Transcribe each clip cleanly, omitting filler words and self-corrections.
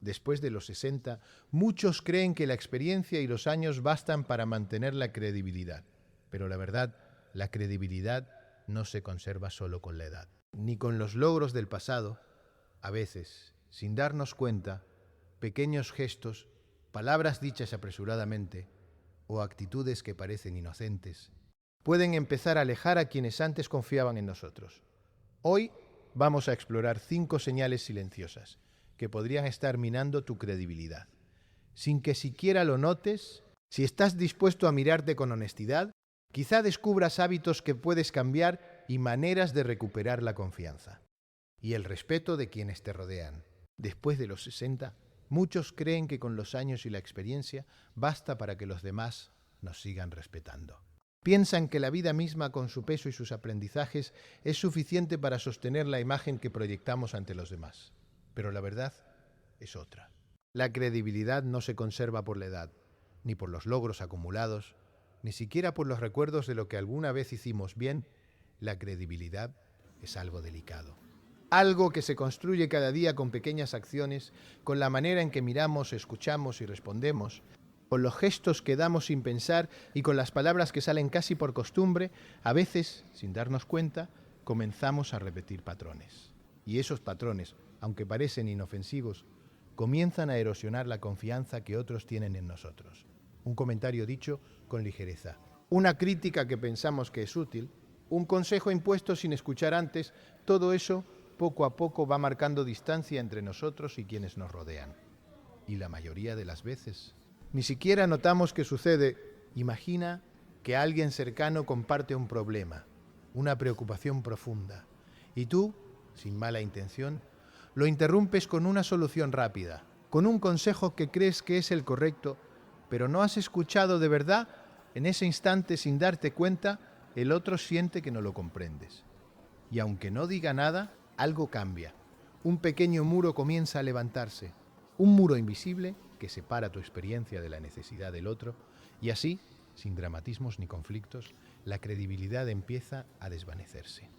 Después de los 60, muchos creen que la experiencia y los años bastan para mantener la credibilidad. Pero la verdad, la credibilidad no se conserva solo con la edad, ni con los logros del pasado. A veces, sin darnos cuenta, pequeños gestos, palabras dichas apresuradamente o actitudes que parecen inocentes, pueden empezar a alejar a quienes antes confiaban en nosotros. Hoy vamos a explorar 5 señales silenciosas que podrían estar minando tu credibilidad. Sin que siquiera lo notes, si estás dispuesto a mirarte con honestidad, quizá descubras hábitos que puedes cambiar y maneras de recuperar la confianza y el respeto de quienes te rodean. Después de los 60, muchos creen que con los años y la experiencia basta para que los demás nos sigan respetando. Piensan que la vida misma, con su peso y sus aprendizajes, es suficiente para sostener la imagen que proyectamos ante los demás. Pero la verdad es otra. La credibilidad no se conserva por la edad, ni por los logros acumulados, ni siquiera por los recuerdos de lo que alguna vez hicimos bien. La credibilidad es algo delicado. Algo que se construye cada día con pequeñas acciones, con la manera en que miramos, escuchamos y respondemos, con los gestos que damos sin pensar y con las palabras que salen casi por costumbre. A veces, sin darnos cuenta, comenzamos a repetir patrones. Y esos patrones, aunque parecen inofensivos, comienzan a erosionar la confianza que otros tienen en nosotros. Un comentario dicho con ligereza, una crítica que pensamos que es útil, un consejo impuesto sin escuchar antes, todo eso poco a poco va marcando distancia entre nosotros y quienes nos rodean. Y la mayoría de las veces ni siquiera notamos que sucede. Imagina que alguien cercano comparte un problema, una preocupación profunda, y tú, sin mala intención, lo interrumpes con una solución rápida, con un consejo que crees que es el correcto, pero no has escuchado de verdad. En ese instante, sin darte cuenta, el otro siente que no lo comprendes. Y aunque no diga nada, algo cambia. Un pequeño muro comienza a levantarse, un muro invisible que separa tu experiencia de la necesidad del otro, y así, sin dramatismos ni conflictos, la credibilidad empieza a desvanecerse.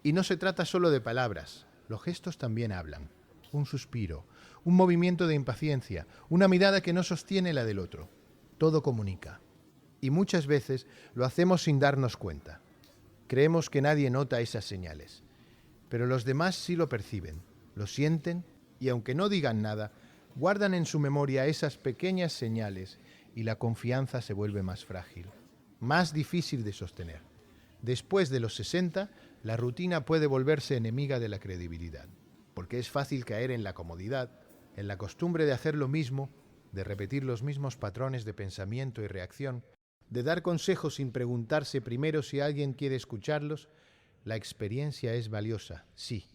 Y no se trata solo de palabras, los gestos también hablan. Un suspiro, un movimiento de impaciencia, una mirada que no sostiene la del otro. Todo comunica. Y muchas veces lo hacemos sin darnos cuenta. Creemos que nadie nota esas señales, pero los demás sí lo perciben, lo sienten y, aunque no digan nada, guardan en su memoria esas pequeñas señales y la confianza se vuelve más frágil, más difícil de sostener. Después de los 60, la rutina puede volverse enemiga de la credibilidad, porque es fácil caer en la comodidad, en la costumbre de hacer lo mismo, de repetir los mismos patrones de pensamiento y reacción, de dar consejos sin preguntarse primero si alguien quiere escucharlos. La experiencia es valiosa, sí,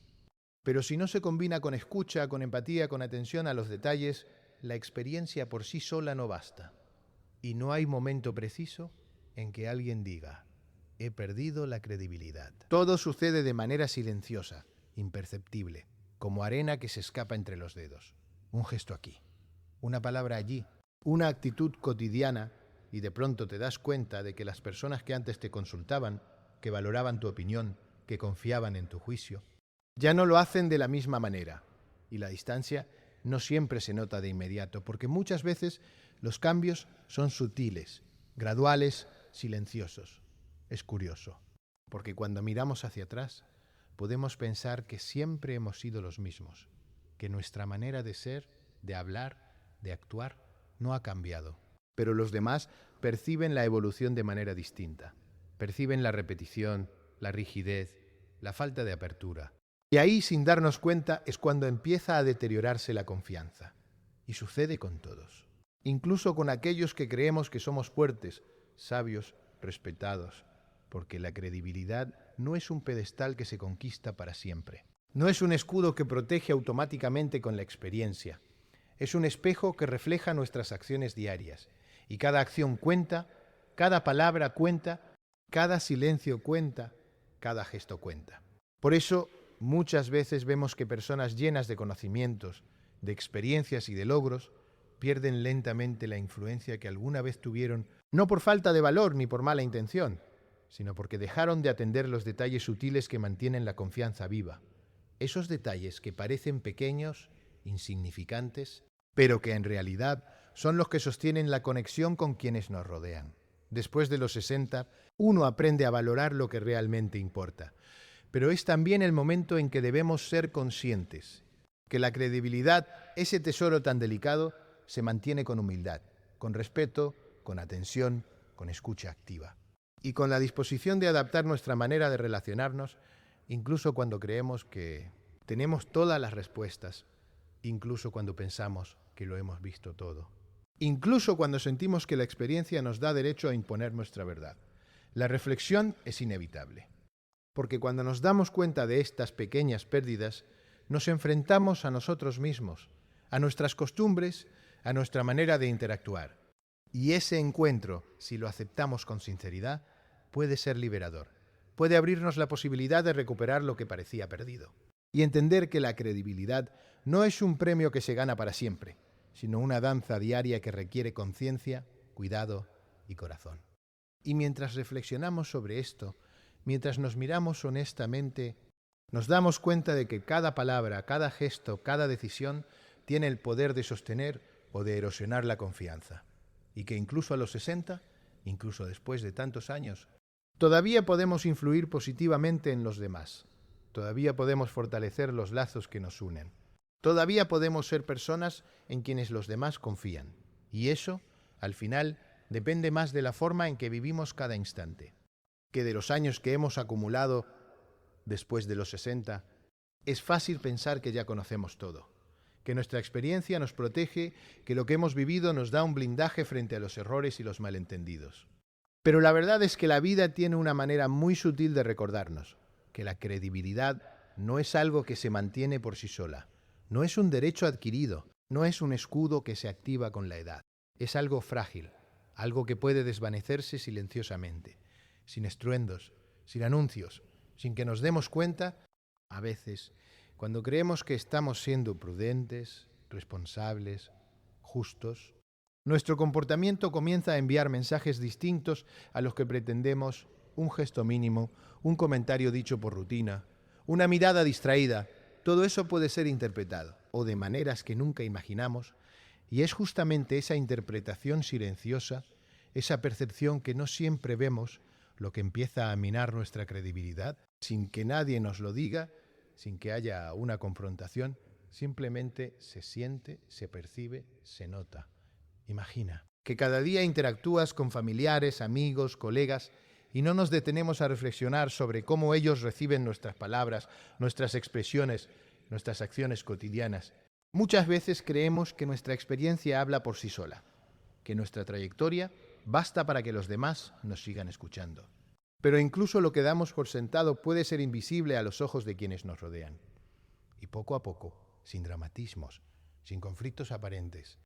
pero si no se combina con escucha, con empatía, con atención a los detalles, la experiencia por sí sola no basta. Y no hay momento preciso en que alguien diga: he perdido la credibilidad. Todo sucede de manera silenciosa, imperceptible, como arena que se escapa entre los dedos. Un gesto aquí, una palabra allí, una actitud cotidiana, y de pronto te das cuenta de que las personas que antes te consultaban, que valoraban tu opinión, que confiaban en tu juicio, ya no lo hacen de la misma manera. Y la distancia no siempre se nota de inmediato, porque muchas veces los cambios son sutiles, graduales, silenciosos. Es curioso, porque cuando miramos hacia atrás, podemos pensar que siempre hemos sido los mismos, que nuestra manera de ser, de hablar, de actuar, no ha cambiado. Pero los demás perciben la evolución de manera distinta. Perciben la repetición, la rigidez, la falta de apertura. Y ahí, sin darnos cuenta, es cuando empieza a deteriorarse la confianza. Y sucede con todos. Incluso con aquellos que creemos que somos fuertes, sabios, respetados. Porque la credibilidad no es un pedestal que se conquista para siempre. No es un escudo que protege automáticamente con la experiencia. Es un espejo que refleja nuestras acciones diarias. Y cada acción cuenta, cada palabra cuenta, cada silencio cuenta, cada gesto cuenta. Por eso, muchas veces vemos que personas llenas de conocimientos, de experiencias y de logros pierden lentamente la influencia que alguna vez tuvieron, no por falta de valor ni por mala intención, sino porque dejaron de atender los detalles sutiles que mantienen la confianza viva. Esos detalles que parecen pequeños, insignificantes, pero que en realidad son los que sostienen la conexión con quienes nos rodean. Después de los 60, uno aprende a valorar lo que realmente importa, pero es también el momento en que debemos ser conscientes que la credibilidad, ese tesoro tan delicado, se mantiene con humildad, con respeto, con atención, con escucha activa y con la disposición de adaptar nuestra manera de relacionarnos, incluso cuando creemos que tenemos todas las respuestas, incluso cuando pensamos que lo hemos visto todo, incluso cuando sentimos que la experiencia nos da derecho a imponer nuestra verdad. La reflexión es inevitable, porque cuando nos damos cuenta de estas pequeñas pérdidas, nos enfrentamos a nosotros mismos, a nuestras costumbres, a nuestra manera de interactuar. Y ese encuentro, si lo aceptamos con sinceridad, puede ser liberador. Puede abrirnos la posibilidad de recuperar lo que parecía perdido. Y entender que la credibilidad no es un premio que se gana para siempre, sino una danza diaria que requiere conciencia, cuidado y corazón. Y mientras reflexionamos sobre esto, mientras nos miramos honestamente, nos damos cuenta de que cada palabra, cada gesto, cada decisión tiene el poder de sostener o de erosionar la confianza. Y que incluso a los 60, incluso después de tantos años, todavía podemos influir positivamente en los demás. Todavía podemos fortalecer los lazos que nos unen. Todavía podemos ser personas en quienes los demás confían. Y eso, al final, depende más de la forma en que vivimos cada instante, que de los años que hemos acumulado después de los 60. Es fácil pensar que ya conocemos todo, que nuestra experiencia nos protege, que lo que hemos vivido nos da un blindaje frente a los errores y los malentendidos. Pero la verdad es que la vida tiene una manera muy sutil de recordarnos que la credibilidad no es algo que se mantiene por sí sola, no es un derecho adquirido, no es un escudo que se activa con la edad. Es algo frágil, algo que puede desvanecerse silenciosamente, sin estruendos, sin anuncios, sin que nos demos cuenta. A veces, cuando creemos que estamos siendo prudentes, responsables, justos, nuestro comportamiento comienza a enviar mensajes distintos a los que pretendemos. Un gesto mínimo, un comentario dicho por rutina, una mirada distraída, todo eso puede ser interpretado, o de maneras que nunca imaginamos, y es justamente esa interpretación silenciosa, esa percepción que no siempre vemos, lo que empieza a minar nuestra credibilidad, sin que nadie nos lo diga, sin que haya una confrontación, simplemente se siente, se percibe, se nota. Imagina que cada día interactúas con familiares, amigos, colegas, y no nos detenemos a reflexionar sobre cómo ellos reciben nuestras palabras, nuestras expresiones, nuestras acciones cotidianas. Muchas veces creemos que nuestra experiencia habla por sí sola, que nuestra trayectoria basta para que los demás nos sigan escuchando. Pero incluso lo que damos por sentado puede ser invisible a los ojos de quienes nos rodean. Y poco a poco, sin dramatismos, sin conflictos aparentes,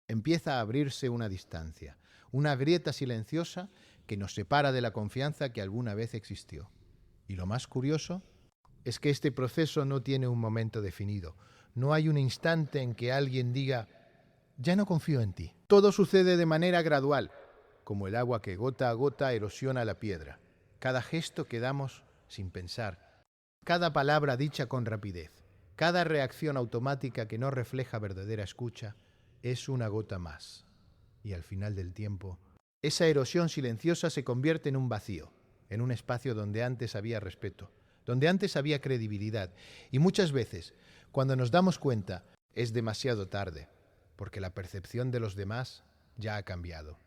empieza a abrirse una distancia, una grieta silenciosa que nos separa de la confianza que alguna vez existió. Y lo más curioso es que este proceso no tiene un momento definido. No hay un instante en que alguien diga, ya no confío en ti. Todo sucede de manera gradual, como el agua que gota a gota erosiona la piedra. Cada gesto que damos sin pensar, cada palabra dicha con rapidez, cada reacción automática que no refleja verdadera escucha, es una gota más. Y al final del tiempo, esa erosión silenciosa se convierte en un vacío, en un espacio donde antes había respeto, donde antes había credibilidad. Y muchas veces, cuando nos damos cuenta, es demasiado tarde, porque la percepción de los demás ya ha cambiado,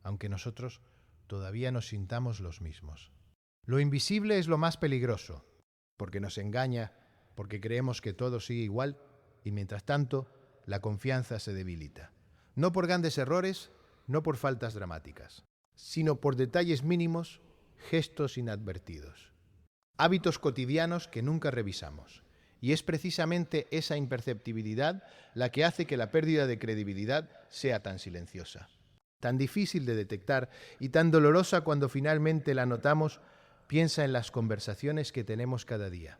aunque nosotros todavía nos sintamos los mismos. Lo invisible es lo más peligroso, porque nos engaña, porque creemos que todo sigue igual, y mientras tanto, la confianza se debilita. No por grandes errores, no por faltas dramáticas, sino por detalles mínimos, gestos inadvertidos, hábitos cotidianos que nunca revisamos. Y es precisamente esa imperceptibilidad la que hace que la pérdida de credibilidad sea tan silenciosa, tan difícil de detectar y tan dolorosa cuando finalmente la notamos. Piensa en las conversaciones que tenemos cada día,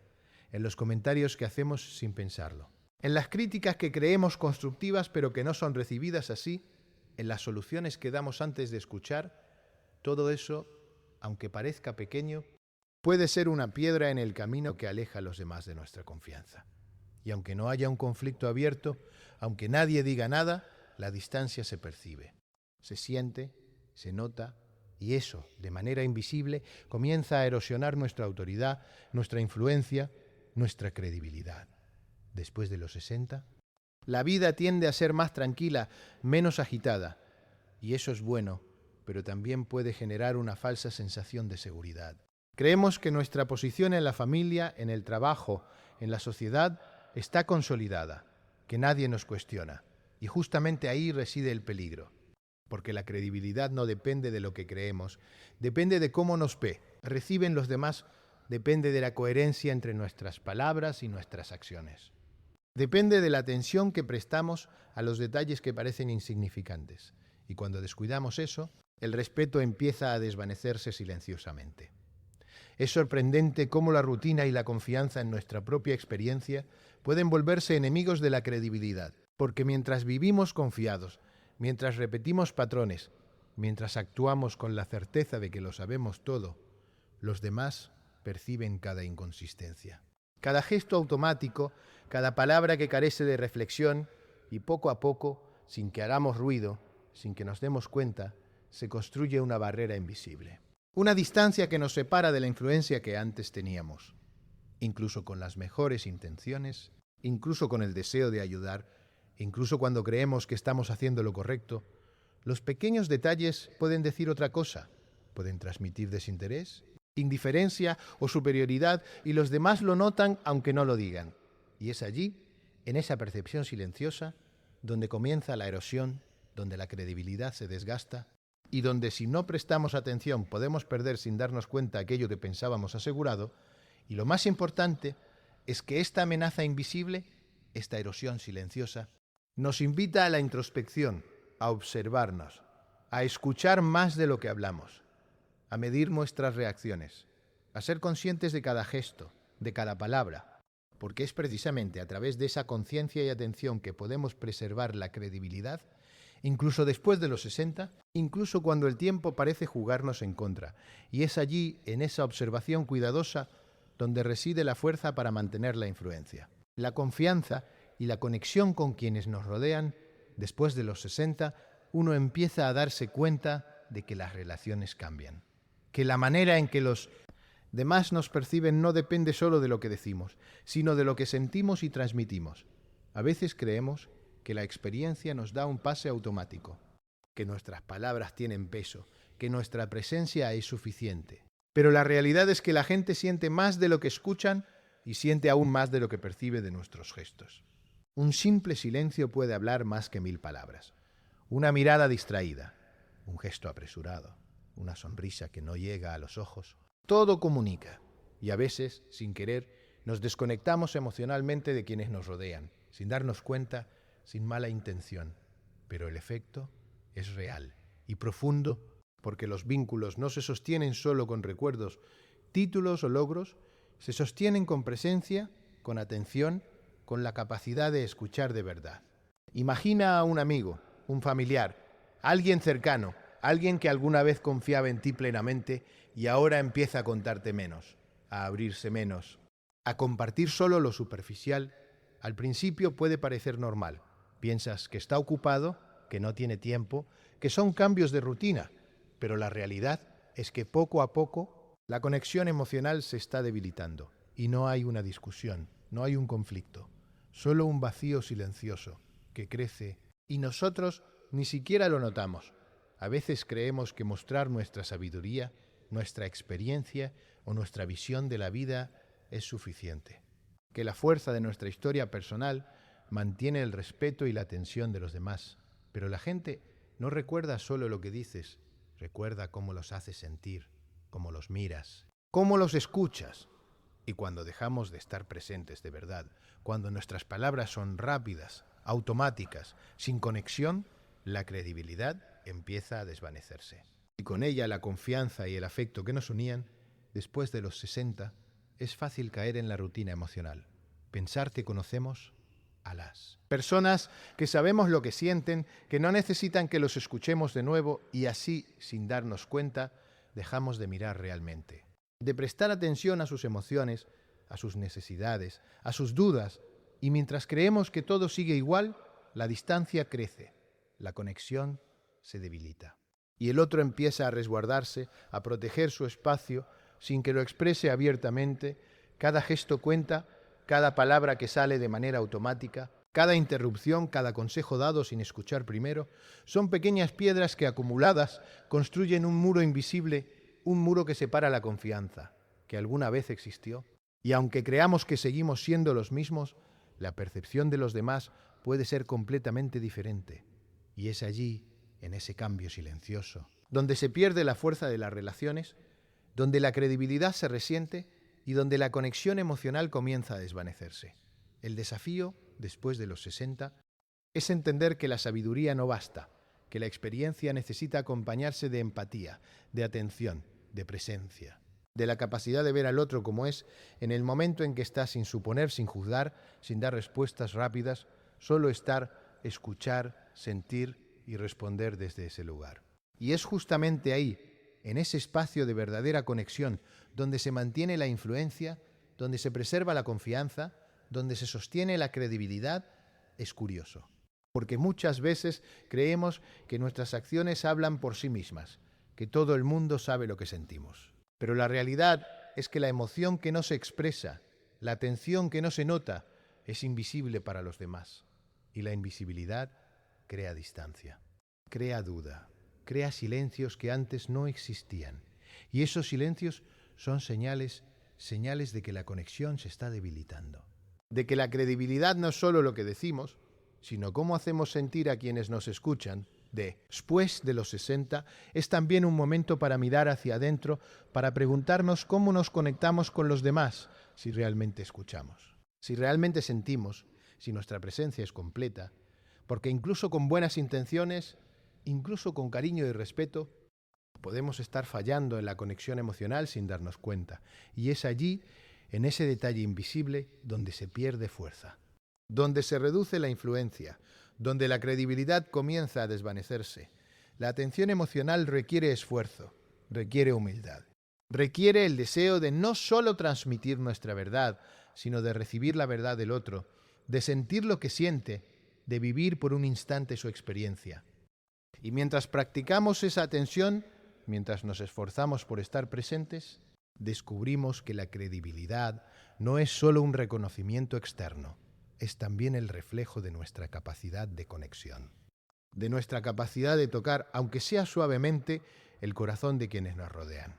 en los comentarios que hacemos sin pensarlo, en las críticas que creemos constructivas pero que no son recibidas así, en las soluciones que damos antes de escuchar. Todo eso, aunque parezca pequeño, puede ser una piedra en el camino que aleja a los demás de nuestra confianza. Y aunque no haya un conflicto abierto, aunque nadie diga nada, la distancia se percibe, se siente, se nota, y eso, de manera invisible, comienza a erosionar nuestra autoridad, nuestra influencia, nuestra credibilidad. Después de los 60, la vida tiende a ser más tranquila, menos agitada, y eso es bueno, pero también puede generar una falsa sensación de seguridad. Creemos que nuestra posición en la familia, en el trabajo, en la sociedad, está consolidada, que nadie nos cuestiona, y justamente ahí reside el peligro, porque la credibilidad no depende de lo que creemos, depende de cómo nos reciben los demás, depende de la coherencia entre nuestras palabras y nuestras acciones. Depende de la atención que prestamos a los detalles que parecen insignificantes, y cuando descuidamos eso, el respeto empieza a desvanecerse silenciosamente. Es sorprendente cómo la rutina y la confianza en nuestra propia experiencia pueden volverse enemigos de la credibilidad, porque mientras vivimos confiados, mientras repetimos patrones, mientras actuamos con la certeza de que lo sabemos todo, los demás perciben cada inconsistencia. Cada gesto automático, cada palabra que carece de reflexión y poco a poco, sin que hagamos ruido, sin que nos demos cuenta, se construye una barrera invisible. Una distancia que nos separa de la influencia que antes teníamos. Incluso con las mejores intenciones, incluso con el deseo de ayudar, incluso cuando creemos que estamos haciendo lo correcto, los pequeños detalles pueden decir otra cosa, pueden transmitir desinterés, indiferencia o superioridad y los demás lo notan aunque no lo digan. Y es allí, en esa percepción silenciosa, donde comienza la erosión, donde la credibilidad se desgasta y donde si no prestamos atención podemos perder sin darnos cuenta aquello que pensábamos asegurado. Y lo más importante es que esta amenaza invisible, esta erosión silenciosa, nos invita a la introspección, a observarnos, a escuchar más de lo que hablamos, a medir nuestras reacciones, a ser conscientes de cada gesto, de cada palabra, porque es precisamente a través de esa conciencia y atención que podemos preservar la credibilidad, incluso después de los 60, incluso cuando el tiempo parece jugarnos en contra. Y es allí, en esa observación cuidadosa, donde reside la fuerza para mantener la influencia. La confianza y la conexión con quienes nos rodean, después de los 60, uno empieza a darse cuenta de que las relaciones cambian, que la manera en que los demás nos perciben no depende solo de lo que decimos, sino de lo que sentimos y transmitimos. A veces creemos que la experiencia nos da un pase automático, que nuestras palabras tienen peso, que nuestra presencia es suficiente. Pero la realidad es que la gente siente más de lo que escuchan y siente aún más de lo que percibe de nuestros gestos. Un simple silencio puede hablar más que 1000 palabras. Una mirada distraída, un gesto apresurado, una sonrisa que no llega a los ojos. Todo comunica y a veces, sin querer, nos desconectamos emocionalmente de quienes nos rodean, sin darnos cuenta, sin mala intención. Pero el efecto es real y profundo porque los vínculos no se sostienen solo con recuerdos, títulos o logros, se sostienen con presencia, con atención, con la capacidad de escuchar de verdad. Imagina a un amigo, un familiar, alguien cercano, alguien que alguna vez confiaba en ti plenamente y ahora empieza a contarte menos, a abrirse menos, a compartir solo lo superficial. Al principio puede parecer normal. Piensas que está ocupado, que no tiene tiempo, que son cambios de rutina, pero la realidad es que poco a poco la conexión emocional se está debilitando y no hay una discusión, no hay un conflicto, solo un vacío silencioso que crece y nosotros ni siquiera lo notamos. A veces creemos que mostrar nuestra sabiduría, nuestra experiencia o nuestra visión de la vida es suficiente, que la fuerza de nuestra historia personal mantiene el respeto y la atención de los demás, pero la gente no recuerda solo lo que dices, recuerda cómo los haces sentir, cómo los miras, cómo los escuchas. Y cuando dejamos de estar presentes de verdad, cuando nuestras palabras son rápidas, automáticas, sin conexión, la credibilidad empieza a desvanecerse. Y con ella la confianza y el afecto que nos unían, después de los 60, es fácil caer en la rutina emocional. Pensar que conocemos a las personas que sabemos lo que sienten, que no necesitan que los escuchemos de nuevo y así, sin darnos cuenta, dejamos de mirar realmente, de prestar atención a sus emociones, a sus necesidades, a sus dudas, Y mientras creemos que todo sigue igual, la distancia crece, la conexión se debilita. Y el otro empieza a resguardarse, a proteger su espacio, sin que lo exprese abiertamente. Cada gesto cuenta, cada palabra que sale de manera automática, cada interrupción, cada consejo dado sin escuchar primero, son pequeñas piedras que acumuladas construyen un muro invisible, un muro que separa la confianza, que alguna vez existió. Y aunque creamos que seguimos siendo los mismos, la percepción de los demás puede ser completamente diferente. Y es allí, en ese cambio silencioso, donde se pierde la fuerza de las relaciones, donde la credibilidad se resiente y donde la conexión emocional comienza a desvanecerse. El desafío, después de los 60, es entender que la sabiduría no basta, que la experiencia necesita acompañarse de empatía, de atención, de presencia, de la capacidad de ver al otro como es en el momento en que está, sin suponer, sin juzgar, sin dar respuestas rápidas, solo estar, escuchar, sentir y responder desde ese lugar. Y es justamente ahí, en ese espacio de verdadera conexión, donde se mantiene la influencia, donde se preserva la confianza, donde se sostiene la credibilidad. Es curioso, porque muchas veces creemos que nuestras acciones hablan por sí mismas, que todo el mundo sabe lo que sentimos. Pero la realidad es que la emoción que no se expresa, la atención que no se nota, es invisible para los demás. Y la invisibilidad crea distancia, crea duda, crea silencios que antes no existían. Y esos silencios son señales de que la conexión se está debilitando. De que la credibilidad no es solo lo que decimos, sino cómo hacemos sentir a quienes nos escuchan. Después de los 60, es también un momento para mirar hacia adentro, para preguntarnos cómo nos conectamos con los demás, si realmente escuchamos, si realmente sentimos, si nuestra presencia es completa, porque incluso con buenas intenciones, incluso con cariño y respeto, podemos estar fallando en la conexión emocional sin darnos cuenta. Y es allí, en ese detalle invisible, donde se pierde fuerza, donde se reduce la influencia, donde la credibilidad comienza a desvanecerse. La atención emocional requiere esfuerzo, requiere humildad, requiere el deseo de no solo transmitir nuestra verdad, sino de recibir la verdad del otro, de sentir lo que siente, de vivir por un instante su experiencia. Y mientras practicamos esa atención, mientras nos esforzamos por estar presentes, descubrimos que la credibilidad no es solo un reconocimiento externo, es también el reflejo de nuestra capacidad de conexión, de nuestra capacidad de tocar, aunque sea suavemente, el corazón de quienes nos rodean.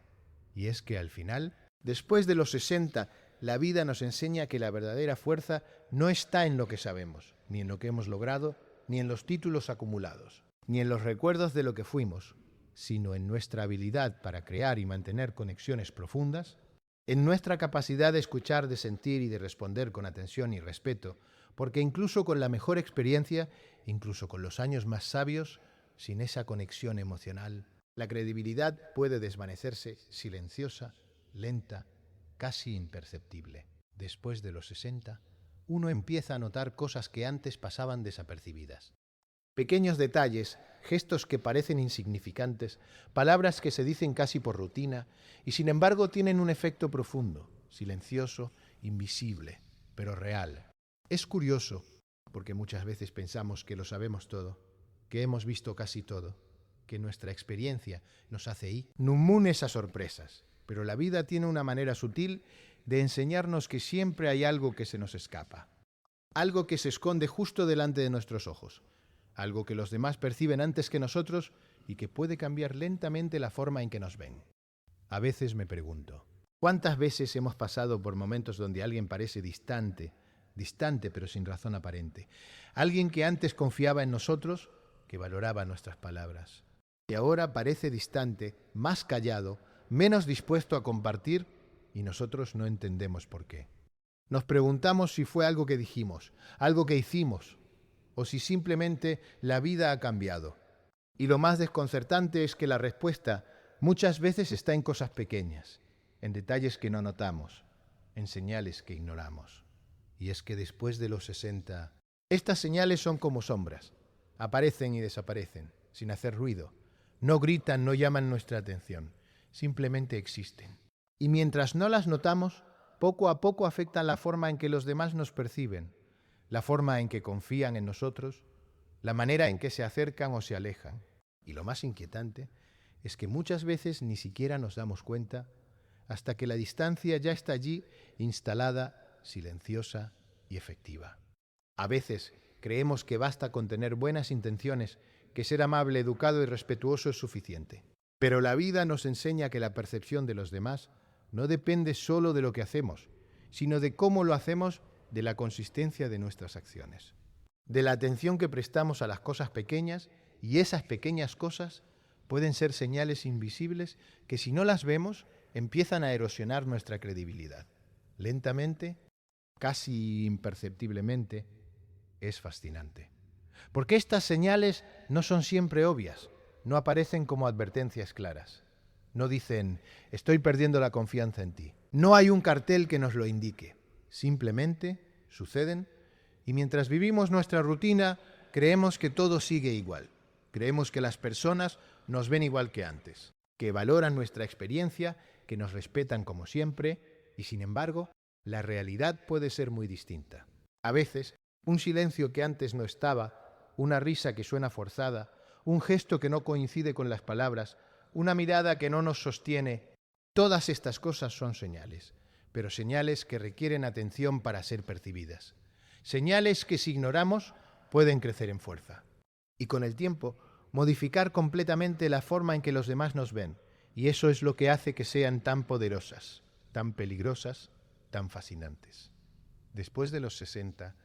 Y es que al final, después de los 60, la vida nos enseña que la verdadera fuerza no está en lo que sabemos, ni en lo que hemos logrado, ni en los títulos acumulados, ni en los recuerdos de lo que fuimos, sino en nuestra habilidad para crear y mantener conexiones profundas, en nuestra capacidad de escuchar, de sentir y de responder con atención y respeto, porque incluso con la mejor experiencia, incluso con los años más sabios, sin esa conexión emocional, la credibilidad puede desvanecerse silenciosa, lenta, casi imperceptible. Después de los 60, uno empieza a notar cosas que antes pasaban desapercibidas. Pequeños detalles, gestos que parecen insignificantes, palabras que se dicen casi por rutina y sin embargo tienen un efecto profundo, silencioso, invisible, pero real. Es curioso, porque muchas veces pensamos que lo sabemos todo, que hemos visto casi todo, que nuestra experiencia nos hace inmunes a sorpresas, pero la vida tiene una manera sutil de enseñarnos que siempre hay algo que se nos escapa, algo que se esconde justo delante de nuestros ojos, algo que los demás perciben antes que nosotros y que puede cambiar lentamente la forma en que nos ven. A veces me pregunto, ¿cuántas veces hemos pasado por momentos donde alguien parece distante pero sin razón aparente? Alguien que antes confiaba en nosotros, que valoraba nuestras palabras, y ahora parece distante, más callado, menos dispuesto a compartir, y nosotros no entendemos por qué. Nos preguntamos si fue algo que dijimos, algo que hicimos, o si simplemente la vida ha cambiado. Y lo más desconcertante es que la respuesta muchas veces está en cosas pequeñas, en detalles que no notamos, en señales que ignoramos. Y es que después de los 60, estas señales son como sombras. Aparecen y desaparecen, sin hacer ruido. No gritan, no llaman nuestra atención. Simplemente existen. Y mientras no las notamos, poco a poco afectan la forma en que los demás nos perciben. la forma en que confían en nosotros, la manera en que se acercan o se alejan. Y lo más inquietante es que muchas veces ni siquiera nos damos cuenta hasta que la distancia ya está allí, instalada, silenciosa y efectiva. A veces creemos que basta con tener buenas intenciones, que ser amable, educado y respetuoso es suficiente. Pero la vida nos enseña que la percepción de los demás no depende solo de lo que hacemos, sino de cómo lo hacemos, de la consistencia de nuestras acciones, de la atención que prestamos a las cosas pequeñas, y esas pequeñas cosas pueden ser señales invisibles que, si no las vemos, empiezan a erosionar nuestra credibilidad. Lentamente, casi imperceptiblemente, es fascinante. Porque estas señales no son siempre obvias, no aparecen como advertencias claras. No dicen, estoy perdiendo la confianza en ti. No hay un cartel que nos lo indique. Simplemente suceden y mientras vivimos nuestra rutina, creemos que todo sigue igual. Creemos que las personas nos ven igual que antes, que valoran nuestra experiencia, que nos respetan como siempre, y sin embargo, la realidad puede ser muy distinta. A veces, un silencio que antes no estaba, una risa que suena forzada, un gesto que no coincide con las palabras, una mirada que no nos sostiene, todas estas cosas son señales, pero señales que requieren atención para ser percibidas. Señales que, si ignoramos, pueden crecer en fuerza. Y con el tiempo, modificar completamente la forma en que los demás nos ven. Y eso es lo que hace que sean tan poderosas, tan peligrosas, tan fascinantes. Después de los 60,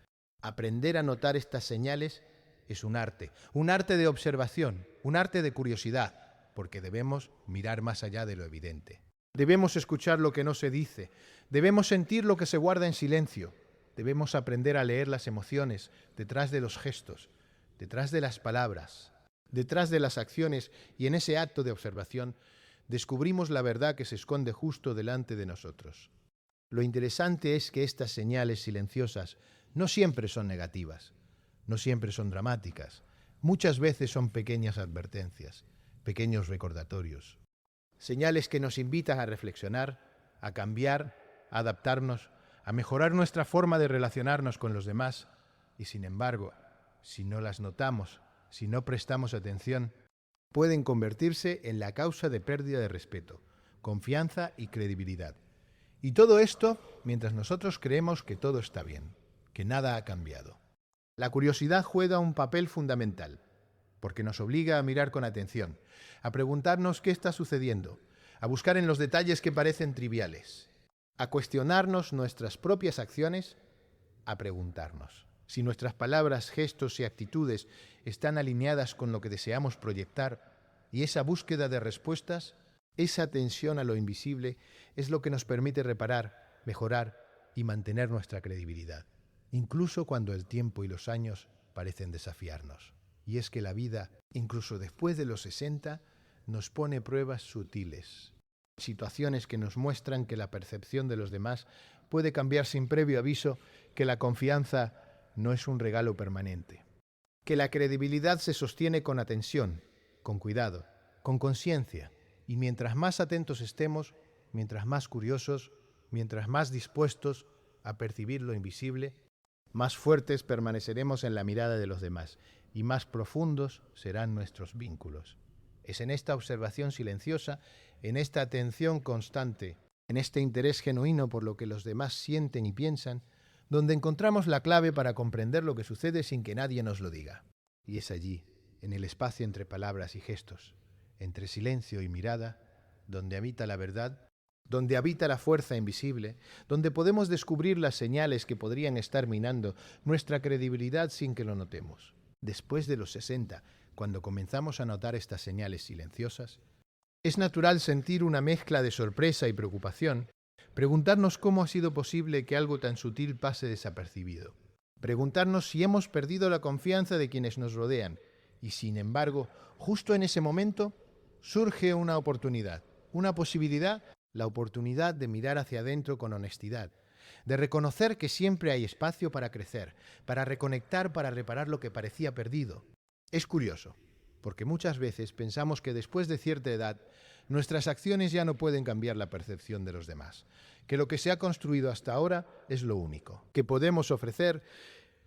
aprender a notar estas señales es un arte de observación, un arte de curiosidad, porque debemos mirar más allá de lo evidente. Debemos escuchar lo que no se dice, debemos sentir lo que se guarda en silencio, debemos aprender a leer las emociones detrás de los gestos, detrás de las palabras, detrás de las acciones, y en ese acto de observación descubrimos la verdad que se esconde justo delante de nosotros. Lo interesante es que estas señales silenciosas no siempre son negativas, no siempre son dramáticas, muchas veces son pequeñas advertencias, pequeños recordatorios. Señales que nos invitan a reflexionar, a cambiar, a adaptarnos, a mejorar nuestra forma de relacionarnos con los demás. Y sin embargo, si no las notamos, si no prestamos atención, pueden convertirse en la causa de pérdida de respeto, confianza y credibilidad. Y todo esto mientras nosotros creemos que todo está bien, que nada ha cambiado. La curiosidad juega un papel fundamental, porque nos obliga a mirar con atención, a preguntarnos qué está sucediendo, a buscar en los detalles que parecen triviales, a cuestionarnos nuestras propias acciones, a preguntarnos si nuestras palabras, gestos y actitudes están alineadas con lo que deseamos proyectar, y esa búsqueda de respuestas, esa atención a lo invisible, es lo que nos permite reparar, mejorar y mantener nuestra credibilidad, incluso cuando el tiempo y los años parecen desafiarnos. Y es que la vida, incluso después de los 60, nos pone pruebas sutiles, situaciones que nos muestran que la percepción de los demás puede cambiar sin previo aviso, que la confianza no es un regalo permanente, que la credibilidad se sostiene con atención, con cuidado, con conciencia, y mientras más atentos estemos, mientras más curiosos, mientras más dispuestos a percibir lo invisible, más fuertes permaneceremos en la mirada de los demás y más profundos serán nuestros vínculos. Es en esta observación silenciosa, en esta atención constante, en este interés genuino por lo que los demás sienten y piensan, donde encontramos la clave para comprender lo que sucede sin que nadie nos lo diga. Y es allí, en el espacio entre palabras y gestos, entre silencio y mirada, donde habita la verdad, donde habita la fuerza invisible, donde podemos descubrir las señales que podrían estar minando nuestra credibilidad sin que lo notemos. Después de los 60, cuando comenzamos a notar estas señales silenciosas, es natural sentir una mezcla de sorpresa y preocupación, preguntarnos cómo ha sido posible que algo tan sutil pase desapercibido, preguntarnos si hemos perdido la confianza de quienes nos rodean, y sin embargo, justo en ese momento, surge una oportunidad, una posibilidad, la oportunidad de mirar hacia adentro con honestidad, de reconocer que siempre hay espacio para crecer, para reconectar, para reparar lo que parecía perdido. Es curioso, porque muchas veces pensamos que después de cierta edad, nuestras acciones ya no pueden cambiar la percepción de los demás, que lo que se ha construido hasta ahora es lo único que podemos ofrecer,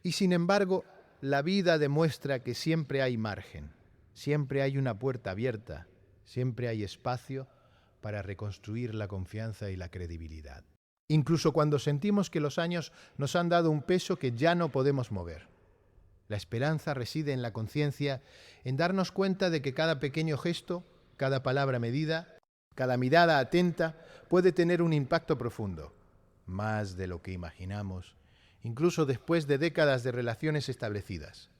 Y sin embargo, la vida demuestra que siempre hay margen, siempre hay una puerta abierta, siempre hay espacio para reconstruir la confianza y la credibilidad. Incluso cuando sentimos que los años nos han dado un peso que ya no podemos mover. La esperanza reside en la conciencia, en darnos cuenta de que cada pequeño gesto, cada palabra medida, cada mirada atenta puede tener un impacto profundo, más de lo que imaginamos, incluso después de décadas de relaciones establecidas.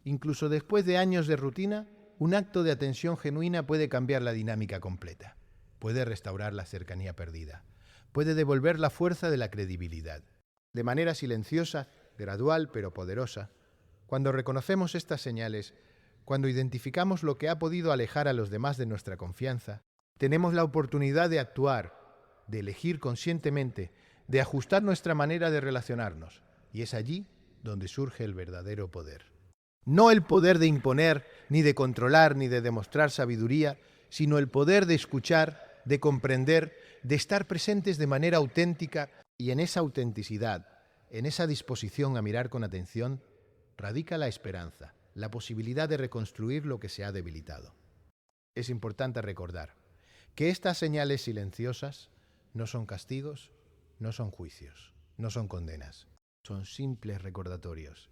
Incluso después de años de rutina, un acto de atención genuina puede cambiar la dinámica completa, puede restaurar la cercanía perdida, puede devolver la fuerza de la credibilidad. De manera silenciosa, gradual pero poderosa, cuando reconocemos estas señales, cuando identificamos lo que ha podido alejar a los demás de nuestra confianza, tenemos la oportunidad de actuar, de elegir conscientemente, de ajustar nuestra manera de relacionarnos. Y es allí donde surge el verdadero poder. No el poder de imponer, ni de controlar, ni de demostrar sabiduría, sino el poder de escuchar, de comprender, de estar presentes de manera auténtica, y en esa autenticidad, en esa disposición a mirar con atención, radica la esperanza, la posibilidad de reconstruir lo que se ha debilitado. Es importante recordar que estas señales silenciosas no son castigos, no son juicios, no son condenas, son simples recordatorios,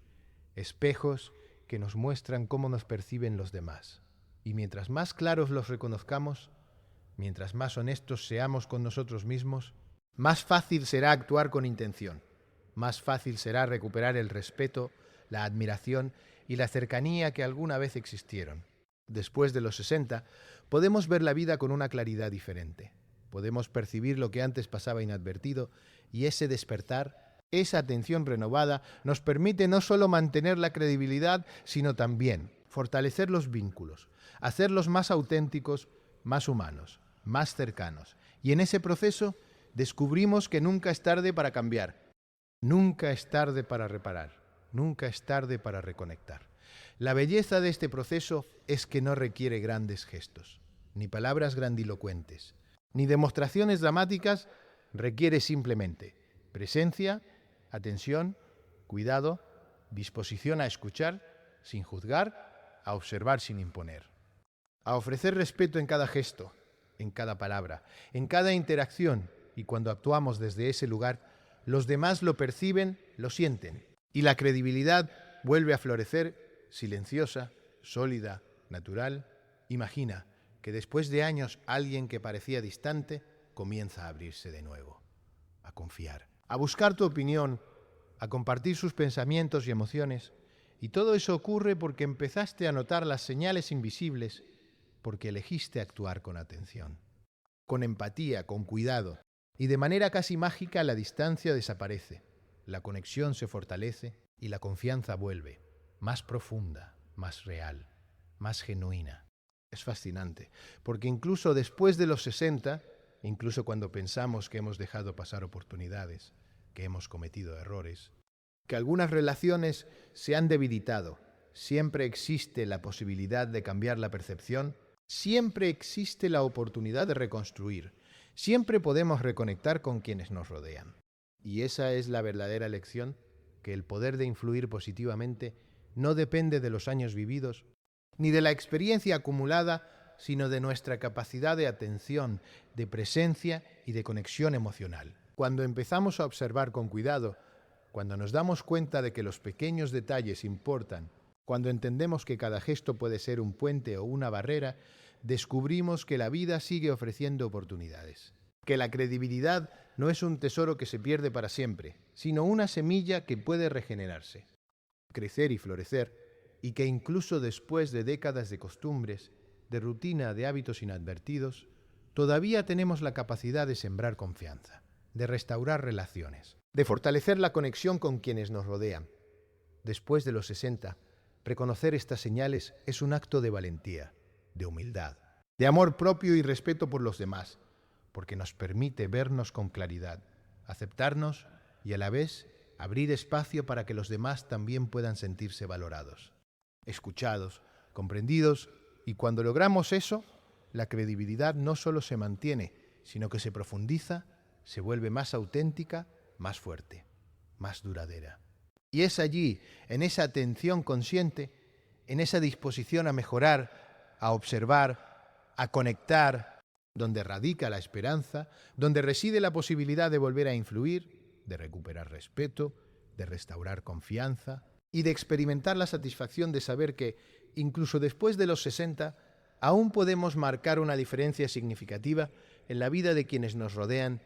espejos que nos muestran cómo nos perciben los demás. Y mientras más claros los reconozcamos, mientras más honestos seamos con nosotros mismos, más fácil será actuar con intención, más fácil será recuperar el respeto, la admiración y la cercanía que alguna vez existieron. Después de los 60, podemos ver la vida con una claridad diferente. Podemos percibir lo que antes pasaba inadvertido y ese despertar, esa atención renovada, nos permite no solo mantener la credibilidad, sino también fortalecer los vínculos, hacerlos más auténticos, más humanos, más cercanos. Y en ese proceso descubrimos que nunca es tarde para cambiar, nunca es tarde para reparar. Nunca es tarde para reconectar. La belleza de este proceso es que no requiere grandes gestos, ni palabras grandilocuentes, ni demostraciones dramáticas, requiere simplemente presencia, atención, cuidado, disposición a escuchar sin juzgar, a observar sin imponer, a ofrecer respeto en cada gesto, en cada palabra, en cada interacción, y cuando actuamos desde ese lugar, los demás lo perciben, lo sienten. Y la credibilidad vuelve a florecer, silenciosa, sólida, natural. Imagina que después de años alguien que parecía distante comienza a abrirse de nuevo, a confiar, a buscar tu opinión, a compartir sus pensamientos y emociones. Y todo eso ocurre porque empezaste a notar las señales invisibles, porque elegiste actuar con atención, con empatía, con cuidado. Y de manera casi mágica la distancia desaparece. La conexión se fortalece y la confianza vuelve, más profunda, más real, más genuina. Es fascinante, porque incluso después de los 60, incluso cuando pensamos que hemos dejado pasar oportunidades, que hemos cometido errores, que algunas relaciones se han debilitado, siempre existe la posibilidad de cambiar la percepción, siempre existe la oportunidad de reconstruir, siempre podemos reconectar con quienes nos rodean. Y esa es la verdadera lección, que el poder de influir positivamente no depende de los años vividos, ni de la experiencia acumulada, sino de nuestra capacidad de atención, de presencia y de conexión emocional. Cuando empezamos a observar con cuidado, cuando nos damos cuenta de que los pequeños detalles importan, cuando entendemos que cada gesto puede ser un puente o una barrera, descubrimos que la vida sigue ofreciendo oportunidades. Que la credibilidad no es un tesoro que se pierde para siempre, sino una semilla que puede regenerarse, crecer y florecer, y que incluso después de décadas de costumbres, de rutina, de hábitos inadvertidos, todavía tenemos la capacidad de sembrar confianza, de restaurar relaciones, de fortalecer la conexión con quienes nos rodean. Después de los 60, reconocer estas señales es un acto de valentía, de humildad, de amor propio y respeto por los demás, porque nos permite vernos con claridad, aceptarnos y a la vez abrir espacio para que los demás también puedan sentirse valorados, escuchados, comprendidos, y cuando logramos eso, la credibilidad no solo se mantiene, sino que se profundiza, se vuelve más auténtica, más fuerte, más duradera. Y es allí, en esa atención consciente, en esa disposición a mejorar, a observar, a conectar, donde radica la esperanza, donde reside la posibilidad de volver a influir, de recuperar respeto, de restaurar confianza y de experimentar la satisfacción de saber que, incluso después de los 60, aún podemos marcar una diferencia significativa en la vida de quienes nos rodean